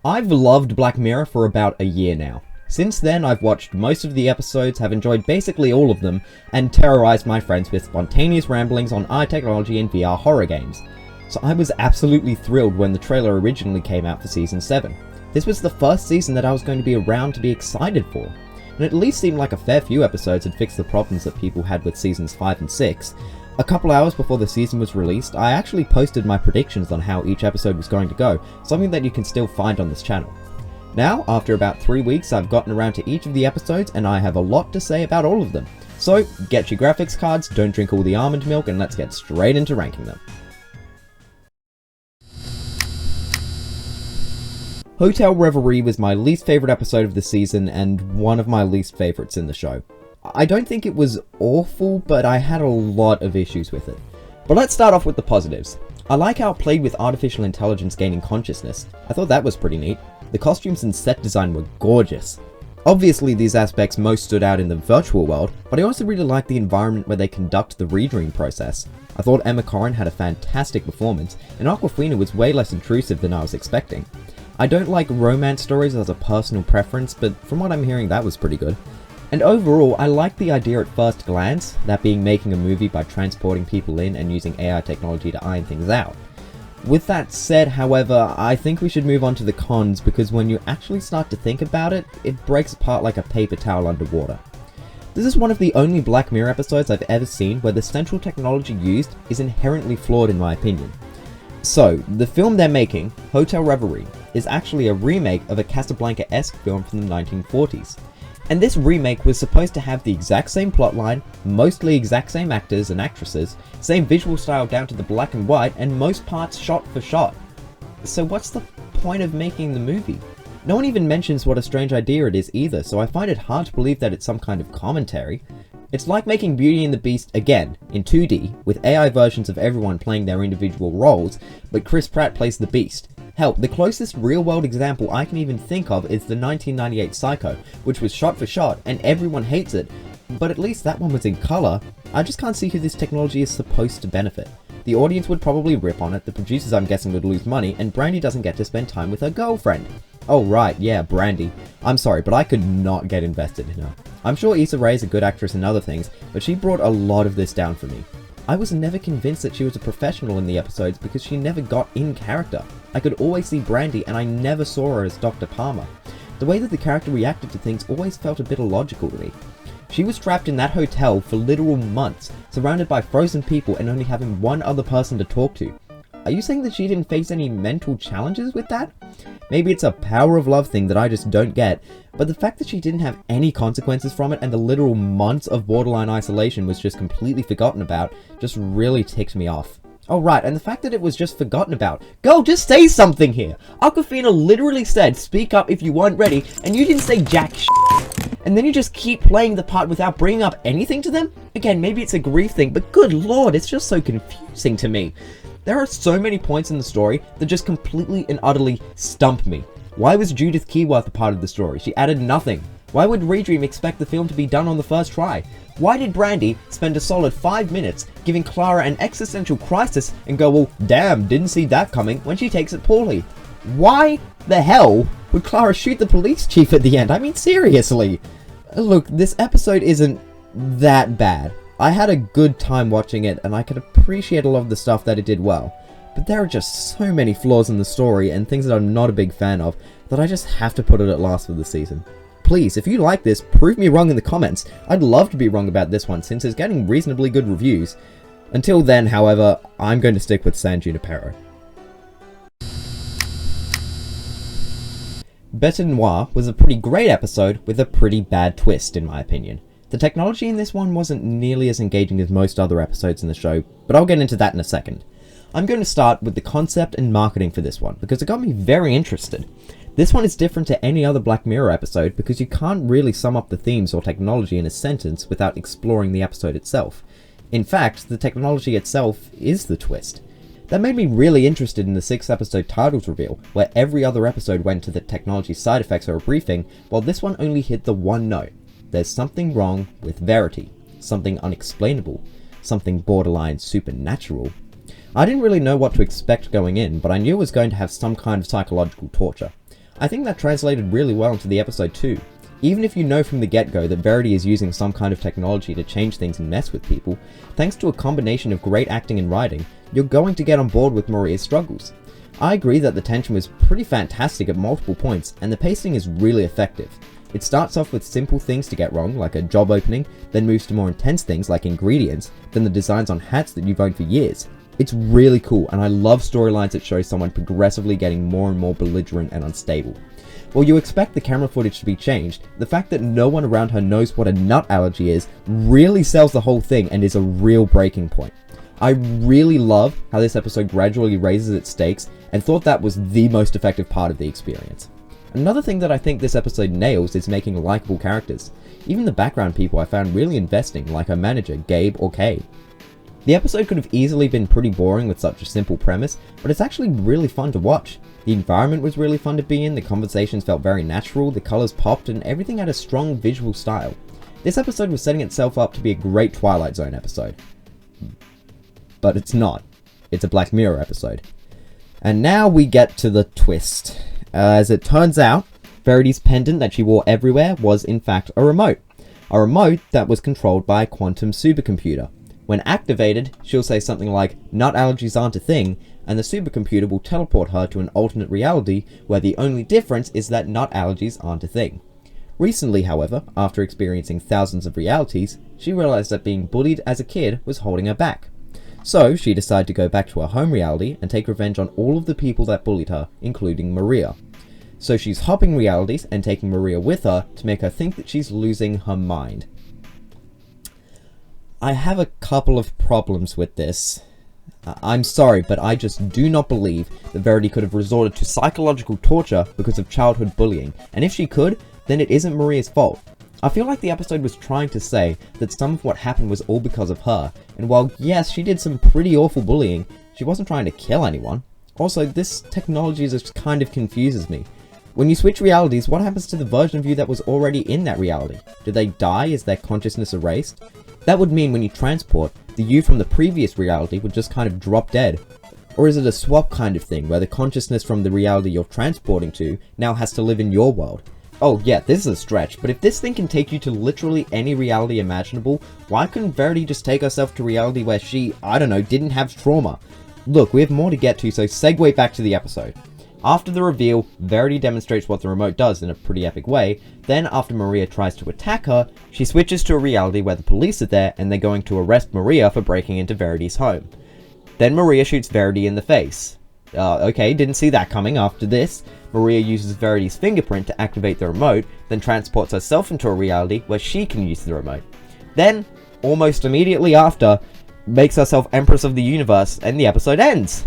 I've loved Black Mirror for about a year now. Since then, I've watched most of the episodes, have enjoyed basically all of them, and terrorized my friends with spontaneous ramblings on eye technology and VR horror games. So I was absolutely thrilled when the trailer originally came out for Season 7. This was the first season that I was going to be around to be excited for, and it at least seemed like a fair few episodes had fixed the problems that people had with Seasons 5 and 6. A couple hours before the season was released, I actually posted my predictions on how each episode was going to go, something that you can still find on this channel. Now, after about 3 weeks, I've gotten around to each of the episodes and I have a lot to say about all of them. So, get your graphics cards, don't drink all the almond milk, and let's get straight into ranking them. Hotel Reverie was my least favourite episode of the season and one of my least favourites in the show. I don't think it was awful, but I had a lot of issues with it. But let's start off with the positives. I like how it played with artificial intelligence gaining consciousness. I thought that was pretty neat. The costumes and set design were gorgeous. Obviously these aspects most stood out in the virtual world, but I also really liked the environment where they conduct the redream process. I thought Emma Corrin had a fantastic performance, and Awkwafina was way less intrusive than I was expecting. I don't like romance stories as a personal preference, but from what I'm hearing that was pretty good. And overall, I liked the idea at first glance, that being making a movie by transporting people in and using AI technology to iron things out. With that said, however, I think we should move on to the cons because when you actually start to think about it, it breaks apart like a paper towel underwater. This is one of the only Black Mirror episodes I've ever seen where the central technology used is inherently flawed in my opinion. So, the film they're making, Hotel Reverie, is actually a remake of a Casablanca-esque film from the 1940s. And this remake was supposed to have the exact same plotline, mostly exact same actors and actresses, same visual style down to the black and white, and most parts shot for shot. So what's the point of making the movie? No one even mentions what a strange idea it is either, so I find it hard to believe that it's some kind of commentary. It's like making Beauty and the Beast again, in 2D, with AI versions of everyone playing their individual roles, but Chris Pratt plays the Beast. Hell, the closest real-world example I can even think of is the 1998 Psycho, which was shot for shot, and everyone hates it, but at least that one was in colour. I just can't see who this technology is supposed to benefit. The audience would probably rip on it, the producers I'm guessing would lose money, and Brandy doesn't get to spend time with her girlfriend. Oh right, yeah, Brandy. I'm sorry, but I could not get invested in her. I'm sure Issa Rae is a good actress in other things, but she brought a lot of this down for me. I was never convinced that she was a professional in the episodes because she never got in character. I could always see Brandy and I never saw her as Dr. Palmer. The way that the character reacted to things always felt a bit illogical to me. She was trapped in that hotel for literal months, surrounded by frozen people and only having one other person to talk to. Are you saying that she didn't face any mental challenges with that? Maybe it's a power of love thing that I just don't get, but the fact that she didn't have any consequences from it and the literal months of borderline isolation was just completely forgotten about just really ticked me off. Oh right, and the fact that it was just forgotten about. Girl, just say something here! Awkwafina literally said, speak up if you weren't ready, and you didn't say jack shit. And then you just keep playing the part without bringing up anything to them? Again, maybe it's a grief thing, but good lord, it's just so confusing to me. There are so many points in the story that just completely and utterly stump me. Why was Judith Keyworth a part of the story? She added nothing. Why would Redream expect the film to be done on the first try? Why did Brandy spend a solid 5 minutes giving Clara an existential crisis and go, well, damn, didn't see that coming, when she takes it poorly? Why the hell would Clara shoot the police chief at the end? I mean, seriously. Look, this episode isn't that bad. I had a good time watching it and I could appreciate a lot of the stuff that it did well. But there are just so many flaws in the story and things that I'm not a big fan of that I just have to put it at last for the season. Please, if you like this, prove me wrong in the comments. I'd love to be wrong about this one since it's getting reasonably good reviews. Until then, however, I'm going to stick with San Junipero. Bête Noire was a pretty great episode with a pretty bad twist in my opinion. The technology in this one wasn't nearly as engaging as most other episodes in the show, but I'll get into that in a second. I'm going to start with the concept and marketing for this one, because it got me very interested. This one is different to any other Black Mirror episode because you can't really sum up the themes or technology in a sentence without exploring the episode itself. In fact, the technology itself is the twist. That made me really interested in the 6th episode titles reveal, where every other episode went to the technology side effects or a briefing, while this one only hit the one note. There's something wrong with Verity, something unexplainable, something borderline supernatural. I didn't really know what to expect going in, but I knew it was going to have some kind of psychological torture. I think that translated really well into the episode too. Even if you know from the get-go that Verity is using some kind of technology to change things and mess with people, thanks to a combination of great acting and writing, you're going to get on board with Maria's struggles. I agree that the tension was pretty fantastic at multiple points, and the pacing is really effective. It starts off with simple things to get wrong, like a job opening, then moves to more intense things like ingredients, then the designs on hats that you've owned for years. It's really cool, and I love storylines that show someone progressively getting more and more belligerent and unstable. While you expect the camera footage to be changed, the fact that no one around her knows what a nut allergy is really sells the whole thing and is a real breaking point. I really love how this episode gradually raises its stakes, and thought that was the most effective part of the experience. Another thing that I think this episode nails is making likable characters. Even the background people I found really investing, like her manager, Gabe or Kay. The episode could have easily been pretty boring with such a simple premise, but it's actually really fun to watch. The environment was really fun to be in, the conversations felt very natural, the colours popped, and everything had a strong visual style. This episode was setting itself up to be a great Twilight Zone episode. But it's not. It's a Black Mirror episode. And now we get to the twist. As it turns out, Verity's pendant that she wore everywhere was in fact a remote. A remote that was controlled by a quantum supercomputer. When activated, she'll say something like, "Nut allergies aren't a thing," and the supercomputer will teleport her to an alternate reality where the only difference is that nut allergies aren't a thing. Recently, however, after experiencing thousands of realities, she realized that being bullied as a kid was holding her back. So, she decided to go back to her home reality and take revenge on all of the people that bullied her, including Maria. So she's hopping realities and taking Maria with her to make her think that she's losing her mind. I have a couple of problems with this. I'm sorry, but I just do not believe that Verity could have resorted to psychological torture because of childhood bullying, and if she could, then it isn't Maria's fault. I feel like the episode was trying to say that some of what happened was all because of her, and while yes, she did some pretty awful bullying, she wasn't trying to kill anyone. Also, this technology just kind of confuses me. When you switch realities, what happens to the version of you that was already in that reality? Do they die? Is their consciousness erased? That would mean when you transport, the you from the previous reality would just kind of drop dead. Or is it a swap kind of thing, where the consciousness from the reality you're transporting to now has to live in your world? Oh yeah, this is a stretch, but if this thing can take you to literally any reality imaginable, why couldn't Verity just take herself to reality where she, I don't know, didn't have trauma? Look, we have more to get to, so segue back to the episode. After the reveal, Verity demonstrates what the remote does in a pretty epic way. Then, after Maria tries to attack her, she switches to a reality where the police are there and they're going to arrest Maria for breaking into Verity's home. Then Maria shoots Verity in the face. Okay, didn't see that coming. After this, Maria uses Verity's fingerprint to activate the remote, then transports herself into a reality where she can use the remote. Then, almost immediately after, makes herself Empress of the Universe and the episode ends.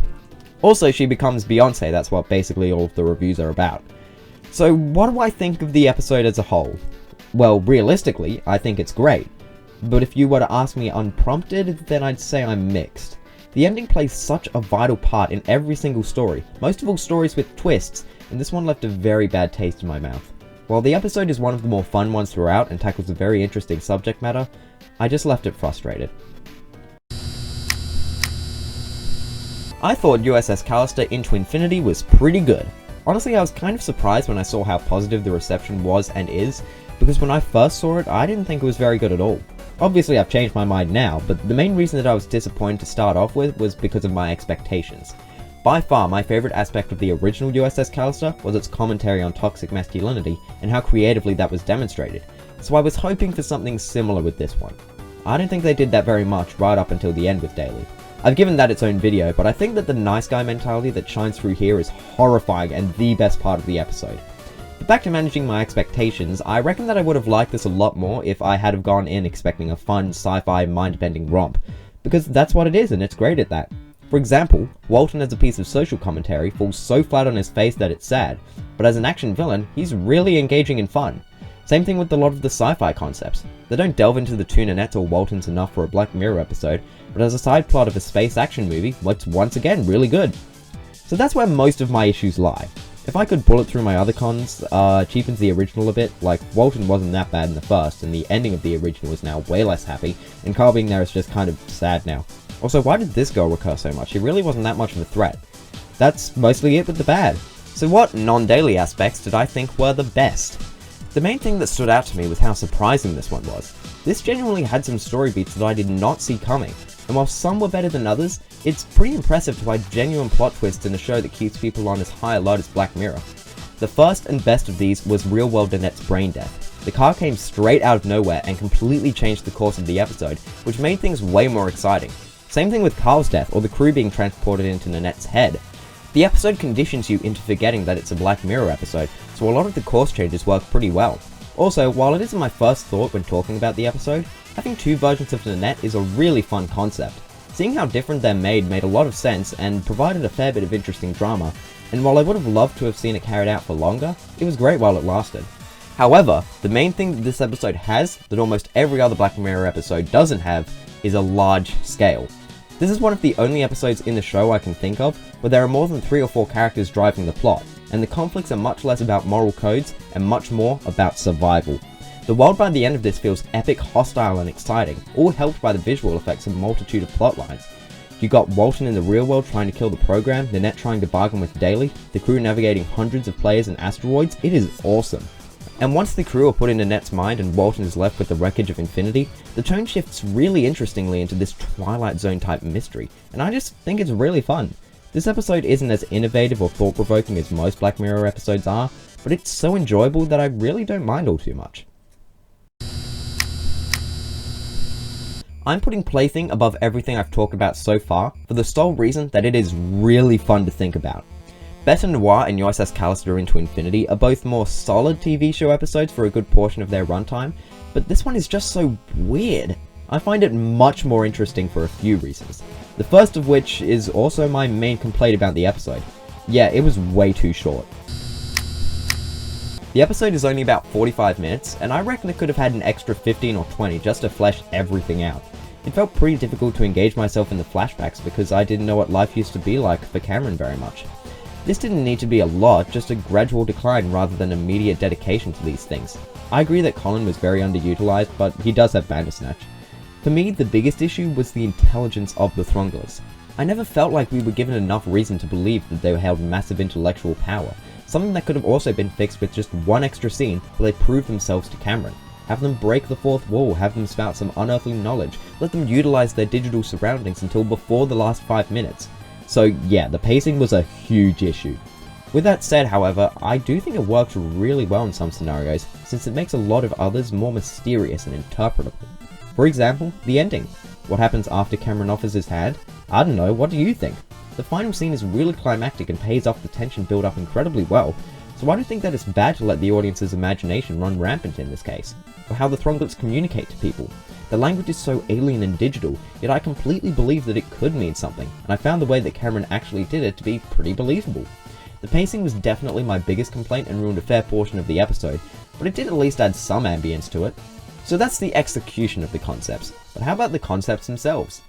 Also, she becomes Beyonce, that's what basically all of the reviews are about. So what do I think of the episode as a whole? Well, realistically, I think it's great. But if you were to ask me unprompted, then I'd say I'm mixed. The ending plays such a vital part in every single story, most of all stories with twists, and this one left a very bad taste in my mouth. While the episode is one of the more fun ones throughout and tackles a very interesting subject matter, I just left it frustrated. I thought USS Callister Into Infinity was pretty good. Honestly, I was kind of surprised when I saw how positive the reception was and is, because when I first saw it, I didn't think it was very good at all. Obviously, I've changed my mind now, but the main reason that I was disappointed to start off with was because of my expectations. By far, my favourite aspect of the original USS Callister was its commentary on toxic masculinity and how creatively that was demonstrated, so I was hoping for something similar with this one. I don't think they did that very much right up until the end with Daily. I've given that its own video, but I think that the nice guy mentality that shines through here is horrifying and the best part of the episode. But back to managing my expectations, I reckon that I would have liked this a lot more if I had have gone in expecting a fun, sci-fi, mind-bending romp, because that's what it is and it's great at that. For example, Walton as a piece of social commentary falls so flat on his face that it's sad, but as an action villain, he's really engaging and fun. Same thing with a lot of the sci-fi concepts. They don't delve into the tuna nets or Waltons enough for a Black Mirror episode, but as a side plot of a space action movie, it's once again really good. So that's where most of my issues lie. If I could bullet through my other cons, cheapens the original a bit, like Walton wasn't that bad in the first, and the ending of the original is now way less happy, and Carl being there is just kind of sad now. Also, why did this girl recur so much? She really wasn't that much of a threat. That's mostly it with the bad. So what non-daily aspects did I think were the best? The main thing that stood out to me was how surprising this one was. This genuinely had some story beats that I did not see coming, and while some were better than others, it's pretty impressive to find genuine plot twists in a show that keeps people on as high alert as Black Mirror. The first and best of these was real-world Annette's brain death. The car came straight out of nowhere and completely changed the course of the episode, which made things way more exciting. Same thing with Carl's death or the crew being transported into Nanette's head. The episode conditions you into forgetting that it's a Black Mirror episode, so a lot of the course changes work pretty well. Also, while it isn't my first thought when talking about the episode, having two versions of Nanette is a really fun concept. Seeing how different they're made a lot of sense and provided a fair bit of interesting drama, and while I would have loved to have seen it carried out for longer, it was great while it lasted. However, the main thing that this episode has, that almost every other Black Mirror episode doesn't have, is a large scale. This is one of the only episodes in the show I can think of where there are more than 3 or 4 characters driving the plot, and the conflicts are much less about moral codes and much more about survival. The world by the end of this feels epic, hostile and exciting, all helped by the visual effects and multitude of plot lines. You got Walton in the real world trying to kill the program, Nanette trying to bargain with Daly, the crew navigating hundreds of players and asteroids. It is awesome. And once the crew are put in Nanette's mind and Walton is left with the wreckage of Infinity, the tone shifts really interestingly into this Twilight Zone type mystery, and I just think it's really fun. This episode isn't as innovative or thought-provoking as most Black Mirror episodes are, but it's so enjoyable that I really don't mind all too much. I'm putting Plaything above everything I've talked about so far for the sole reason that it is really fun to think about. Bête Noire and USS Callister into Infinity are both more solid TV show episodes for a good portion of their runtime, but this one is just so weird. I find it much more interesting for a few reasons. The first of which is also my main complaint about the episode. Yeah, it was way too short. The episode is only about 45 minutes, and I reckon it could have had an extra 15 or 20 just to flesh everything out. It felt pretty difficult to engage myself in the flashbacks because I didn't know what life used to be like for Cameron very much. This didn't need to be a lot, just a gradual decline rather than immediate dedication to these things. I agree that Colin was very underutilized, but he does have Bandersnatch. For me, the biggest issue was the intelligence of the Throngulers. I never felt like we were given enough reason to believe that they held massive intellectual power, something that could have also been fixed with just one extra scene where they prove themselves to Cameron. Have them break the fourth wall, have them spout some unearthly knowledge, let them utilize their digital surroundings until before the last 5 minutes. So yeah, the pacing was a huge issue. With that said, however, I do think it works really well in some scenarios, since it makes a lot of others more mysterious and interpretable. For example, the ending. What happens after Cameron offers his hand? I don't know, what do you think? The final scene is really climactic and pays off the tension build up incredibly well, so I don't think that it's bad to let the audience's imagination run rampant in this case. Or how the Throngulets communicate to people. The language is so alien and digital, yet I completely believe that it could mean something, and I found the way that Cameron actually did it to be pretty believable. The pacing was definitely my biggest complaint and ruined a fair portion of the episode, but it did at least add some ambience to it. So that's the execution of the concepts, but how about the concepts themselves?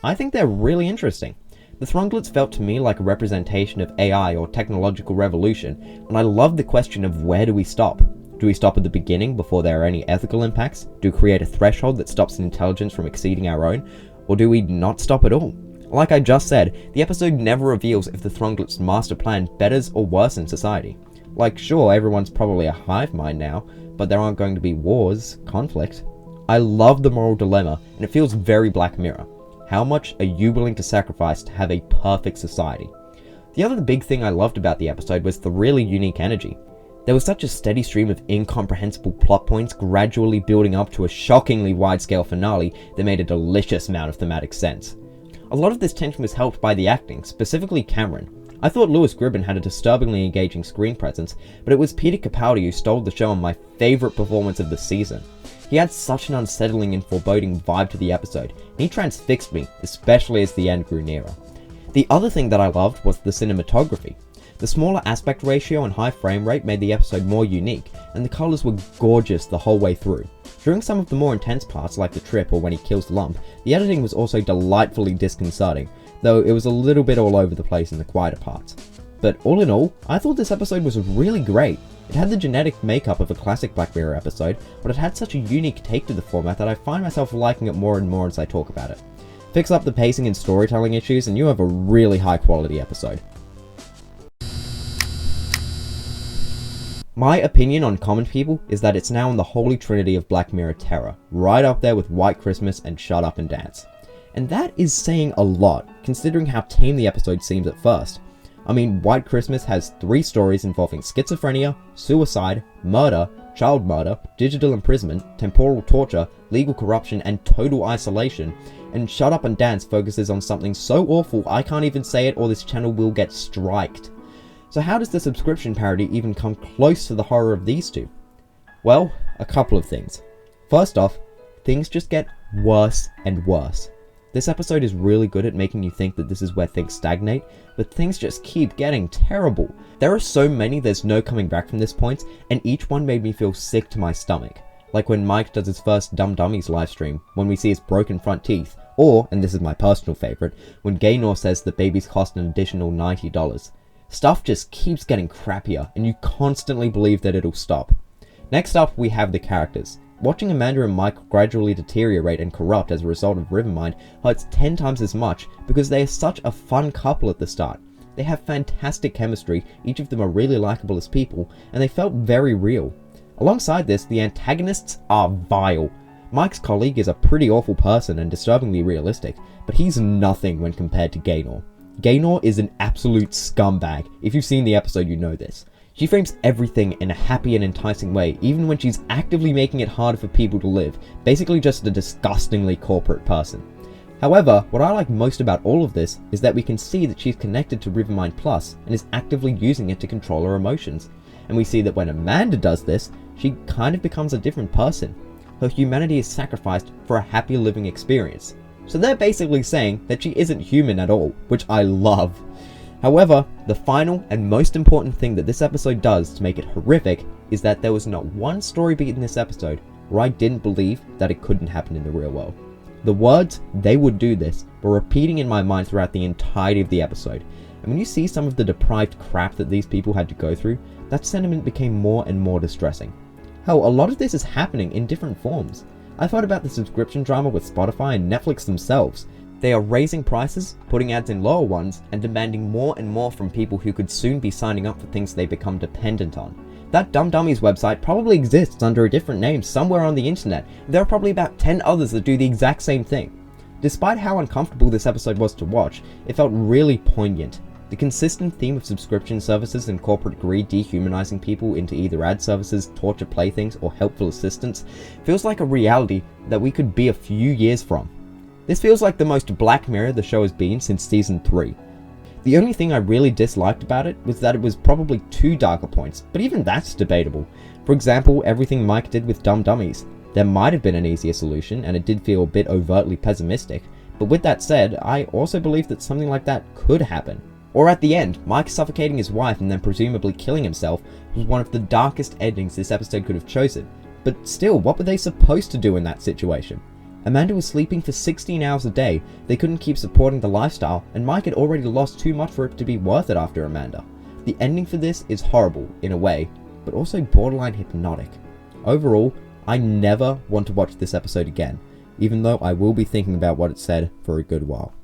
I think they're really interesting. The Throngulets felt to me like a representation of AI or technological revolution, and I love the question of where do we stop? Do we stop at the beginning before there are any ethical impacts? Do we create a threshold that stops intelligence from exceeding our own? Or do we not stop at all? Like I just said, the episode never reveals if the Throngulets' master plan betters or worsens society. Like sure, everyone's probably a hive mind now, but there aren't going to be wars, conflict. I love the moral dilemma, and it feels very Black Mirror. How much are you willing to sacrifice to have a perfect society? The other big thing I loved about the episode was the really unique energy. There was such a steady stream of incomprehensible plot points gradually building up to a shockingly wide-scale finale that made a delicious amount of thematic sense. A lot of this tension was helped by the acting, specifically Cameron. I thought Lewis Gribben had a disturbingly engaging screen presence, but it was Peter Capaldi who stole the show on my favourite performance of the season. He had such an unsettling and foreboding vibe to the episode, and he transfixed me, especially as the end grew nearer. The other thing that I loved was the cinematography. The smaller aspect ratio and high frame rate made the episode more unique, and the colours were gorgeous the whole way through. During some of the more intense parts like the trip or when he kills Lump, the editing was also delightfully disconcerting, though it was a little bit all over the place in the quieter parts. But all in all, I thought this episode was really great. It had the genetic makeup of a classic Black Mirror episode, but it had such a unique take to the format that I find myself liking it more and more as I talk about it. Fix up the pacing and storytelling issues and you have a really high quality episode. My opinion on Common People is that it's now in the holy trinity of Black Mirror terror, right up there with White Christmas and Shut Up and Dance. And that is saying a lot, considering how tame the episode seems at first. I mean, White Christmas has 3 stories involving schizophrenia, suicide, murder, child murder, digital imprisonment, temporal torture, legal corruption, and total isolation, and Shut Up and Dance focuses on something so awful I can't even say it or this channel will get striked. So how does the subscription parody even come close to the horror of these two? Well, a couple of things. First off, things just get worse and worse. This episode is really good at making you think that this is where things stagnate, but things just keep getting terrible. There are so many there's no coming back from this point, and each one made me feel sick to my stomach. Like when Mike does his first Dumb Dummies livestream, when we see his broken front teeth, or, and this is my personal favourite, when Gaynor says that babies cost an additional $90. Stuff just keeps getting crappier, and you constantly believe that it'll stop. Next up, we have the characters. Watching Amanda and Mike gradually deteriorate and corrupt as a result of Rivermind hurts 10 times as much because they are such a fun couple at the start. They have fantastic chemistry, each of them are really likable as people, and they felt very real. Alongside this, the antagonists are vile. Mike's colleague is a pretty awful person and disturbingly realistic, but he's nothing when compared to Gaynor. Gaynor is an absolute scumbag. If you've seen the episode, you know this. She frames everything in a happy and enticing way, even when she's actively making it harder for people to live, basically just a disgustingly corporate person. However, what I like most about all of this is that we can see that she's connected to Rivermind Plus and is actively using it to control her emotions. And we see that when Amanda does this, she kind of becomes a different person. Her humanity is sacrificed for a happy living experience. So they're basically saying that she isn't human at all, which I love. However, the final and most important thing that this episode does to make it horrific is that there was not one story beat in this episode where I didn't believe that it couldn't happen in the real world. The words, "they would do this," were repeating in my mind throughout the entirety of the episode. And when you see some of the deprived crap that these people had to go through, that sentiment became more and more distressing. Hell, a lot of this is happening in different forms. I've heard about the subscription drama with Spotify and Netflix themselves. They are raising prices, putting ads in lower ones, and demanding more and more from people who could soon be signing up for things they become dependent on. That Dumb Dummies website probably exists under a different name somewhere on the internet. There are probably about 10 others that do the exact same thing. Despite how uncomfortable this episode was to watch, it felt really poignant. The consistent theme of subscription services and corporate greed dehumanizing people into either ad services, torture playthings, or helpful assistance feels like a reality that we could be a few years from. This feels like the most Black Mirror the show has been since season 3. The only thing I really disliked about it was that it was probably 2 darker points, but even that's debatable. For example, everything Mike did with Dumb Dummies. There might have been an easier solution, and it did feel a bit overtly pessimistic, but with that said, I also believe that something like that could happen. Or at the end, Mike suffocating his wife and then presumably killing himself was one of the darkest endings this episode could have chosen. But still, what were they supposed to do in that situation? Amanda was sleeping for 16 hours a day, they couldn't keep supporting the lifestyle, and Mike had already lost too much for it to be worth it after Amanda. The ending for this is horrible, in a way, but also borderline hypnotic. Overall, I never want to watch this episode again, even though I will be thinking about what it said for a good while.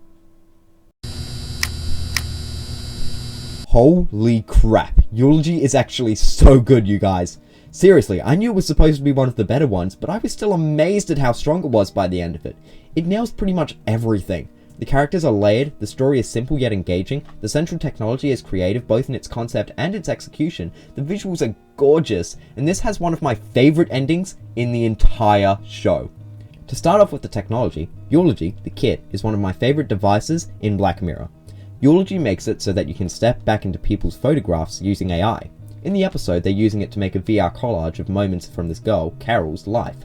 Holy crap, Eulogy is actually so good, you guys. Seriously, I knew it was supposed to be one of the better ones, but I was still amazed at how strong it was by the end of it. It nails pretty much everything. The characters are layered, the story is simple yet engaging, the central technology is creative both in its concept and its execution, the visuals are gorgeous, and this has one of my favourite endings in the entire show. To start off with the technology, Eulogy, the kit, is one of my favourite devices in Black Mirror. Eulogy makes it so that you can step back into people's photographs using AI. In the episode, they're using it to make a VR collage of moments from this girl, Carol's, life.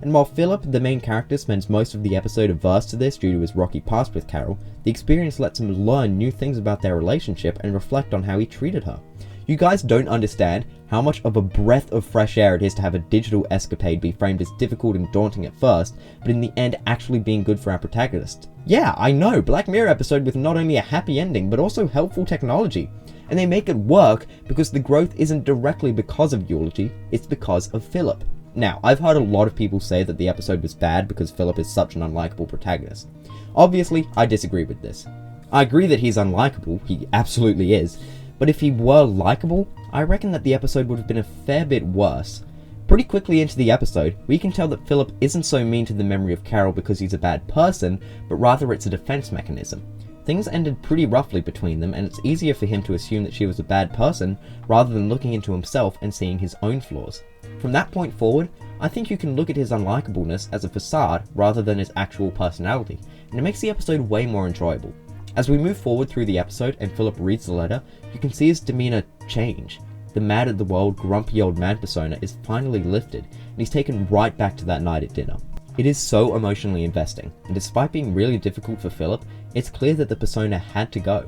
And while Philip, the main character, spends most of the episode averse to this due to his rocky past with Carol, the experience lets him learn new things about their relationship and reflect on how he treated her. You guys don't understand how much of a breath of fresh air it is to have a digital escapade be framed as difficult and daunting at first, but in the end actually being good for our protagonist. Yeah, I know, Black Mirror episode with not only a happy ending, but also helpful technology. And they make it work because the growth isn't directly because of Eulogy, it's because of Philip. Now, I've heard a lot of people say that the episode was bad because Philip is such an unlikable protagonist. Obviously, I disagree with this. I agree that he's unlikable, he absolutely is, but if he were likable, I reckon that the episode would have been a fair bit worse. Pretty quickly into the episode, we can tell that Philip isn't so mean to the memory of Carol because he's a bad person, but rather it's a defense mechanism. Things ended pretty roughly between them, and it's easier for him to assume that she was a bad person, rather than looking into himself and seeing his own flaws. From that point forward, I think you can look at his unlikableness as a facade rather than his actual personality, and it makes the episode way more enjoyable. As we move forward through the episode and Philip reads the letter, you can see his demeanor change. The mad at the world, grumpy old man persona is finally lifted, and he's taken right back to that night at dinner. It is so emotionally investing, and despite being really difficult for Philip, it's clear that the persona had to go.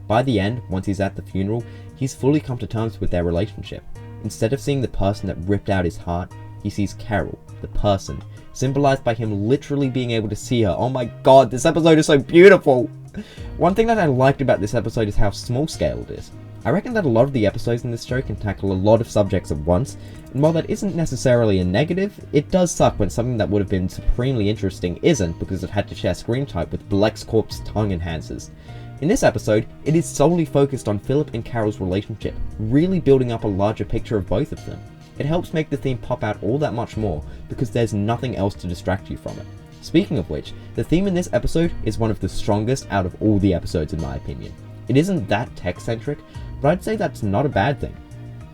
By the end, once he's at the funeral, he's fully come to terms with their relationship. Instead of seeing the person that ripped out his heart, he sees Carol, the person, symbolized by him literally being able to see her. Oh my god, this episode is so beautiful! One thing that I liked about this episode is how small scale it is. I reckon that a lot of the episodes in this show can tackle a lot of subjects at once, and while that isn't necessarily a negative, it does suck when something that would have been supremely interesting isn't because it had to share screen type with Blexcorp's tongue enhancers. In this episode, it is solely focused on Philip and Carol's relationship, really building up a larger picture of both of them. It helps make the theme pop out all that much more, because there's nothing else to distract you from it. Speaking of which, the theme in this episode is one of the strongest out of all the episodes in my opinion. It isn't that tech-centric, but I'd say that's not a bad thing.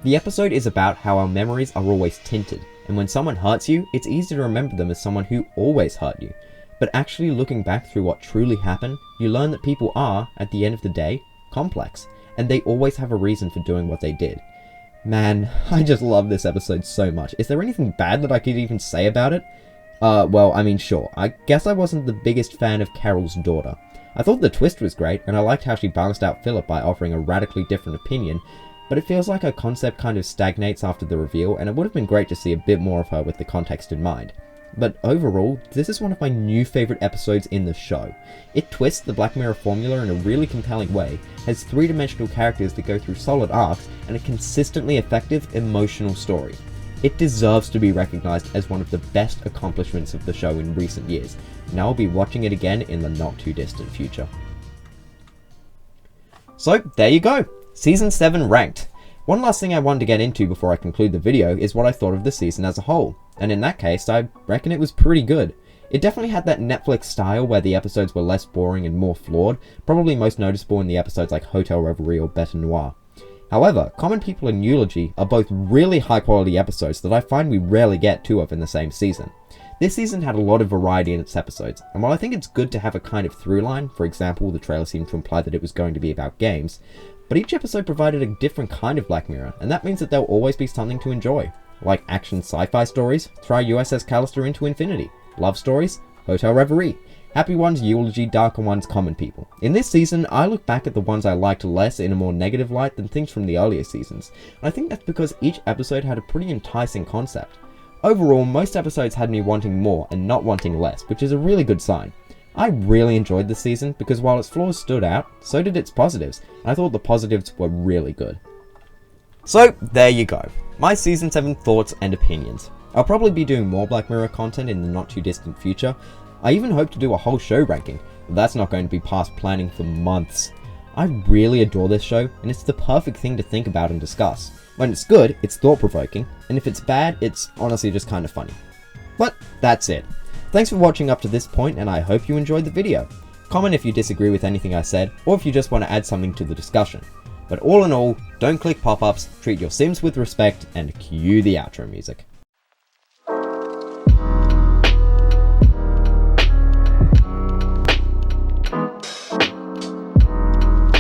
The episode is about how our memories are always tinted, and when someone hurts you, it's easy to remember them as someone who always hurt you. But actually looking back through what truly happened, you learn that people are, at the end of the day, complex, and they always have a reason for doing what they did. Man, I just love this episode so much. Is there anything bad that I could even say about it? Well, I mean, sure. I guess I wasn't the biggest fan of Carol's daughter. I thought the twist was great, and I liked how she balanced out Philip by offering a radically different opinion, but it feels like her concept kind of stagnates after the reveal, and it would have been great to see a bit more of her with the context in mind. But overall, this is one of my new favourite episodes in the show. It twists the Black Mirror formula in a really compelling way, has three-dimensional characters that go through solid arcs, and a consistently effective, emotional story. It deserves to be recognised as one of the best accomplishments of the show in recent years, and I'll be watching it again in the not too distant future. So, there you go! Season 7 ranked. One last thing I wanted to get into before I conclude the video is what I thought of the season as a whole, and in that case, I reckon it was pretty good. It definitely had that Netflix style where the episodes were less boring and more flawed, probably most noticeable in the episodes like Hotel Reverie or Bête Noire. However, Common People and Eulogy are both really high quality episodes that I find we rarely get two of in the same season. This season had a lot of variety in its episodes, and while I think it's good to have a kind of through line, for example the trailer seemed to imply that it was going to be about games, but each episode provided a different kind of Black Mirror, and that means that there'll always be something to enjoy. Like action sci-fi stories, try USS Callister into infinity. Love stories, Hotel Reverie. Happy ones, Eulogy, darker ones, Common People. In this season, I look back at the ones I liked less in a more negative light than things from the earlier seasons, and I think that's because each episode had a pretty enticing concept. Overall, most episodes had me wanting more and not wanting less, which is a really good sign. I really enjoyed this season because while its flaws stood out, so did its positives, and I thought the positives were really good. So, there you go. My Season 7 thoughts and opinions. I'll probably be doing more Black Mirror content in the not too distant future. I even hope to do a whole show ranking, but that's not going to be past planning for months. I really adore this show, and it's the perfect thing to think about and discuss. When it's good, it's thought-provoking, and if it's bad, it's honestly just kind of funny. But that's it. Thanks for watching up to this point, and I hope you enjoyed the video. Comment if you disagree with anything I said, or if you just want to add something to the discussion. But all in all, don't click pop-ups, treat your Sims with respect, and cue the outro music.